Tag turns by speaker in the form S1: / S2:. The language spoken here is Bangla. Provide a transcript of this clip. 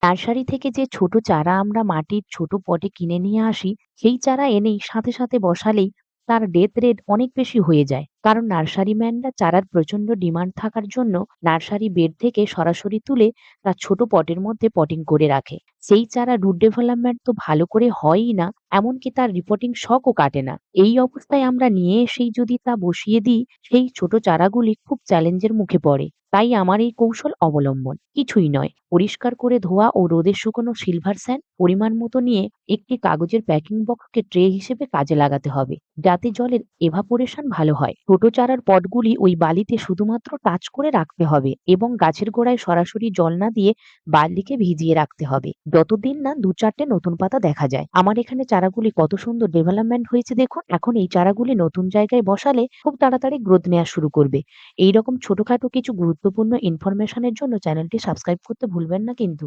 S1: নার্সারি থেকে যে ছোট চারা আমরা মাটির ছোট পটে কিনে নিয়ে আসি, সেই চারা এনেই সাথে সাথে বসালেই তার ডেথ রেট অনেক বেশি হয়ে যায়। কারণ নার্সারি ম্যানরা চারার প্রচন্ড ডিমান্ড থাকার জন্য নার্সারি বেড থেকে সরাসরি তুলে তার ছোট পটের মধ্যে পটিং করে রাখে। সেই চারা রুট ডেভেলপমেন্ট তো ভালো করে হয়ই না, এমনকি তার রিপোর্টিং শকও কাটে না। এই অবস্থায় আমরা নিয়ে এসেই যদি তা বসিয়ে দিই, সেই ছোট চারাগুলি খুব চ্যালেঞ্জের মুখে পড়ে। তাই আমার এই কৌশল অবলম্বন কিছুই নয়, পরিষ্কার করে ধোয়া ও রোদে শুকনো সিলভার স্যান্ড পরিমাণ মতো নিয়ে একটি কাগজের প্যাকিং বক্সকে ট্রে হিসেবে কাজে লাগাতে হবে, যাতে জলের এভাপোরেশন ভালো হয়। ছোট চারার পটগুলি ওই বালিতে শুধুমাত্র টাচ করে রাখতে হবে এবং গাছের গোড়ায় সরাসরি জল না দিয়ে বালিকে ভিজিয়ে রাখতে হবে, যতদিন না ২-৪টে নতুন পাতা দেখা যায়। আমার এখানে চারাগুলি কত সুন্দর ডেভেলপমেন্ট হয়েছে দেখুন। এখন এই চারাগুলি নতুন জায়গায় বসালে খুব তাড়াতাড়ি গ্রোথ নেওয়া শুরু করবে। এইরকম ছোটখাটো কিছু গুরুত্বপূর্ণ ইনফরমেশনের জন্য চ্যানেলটি সাবস্ক্রাইব করতে ভুলবেন না কিন্তু।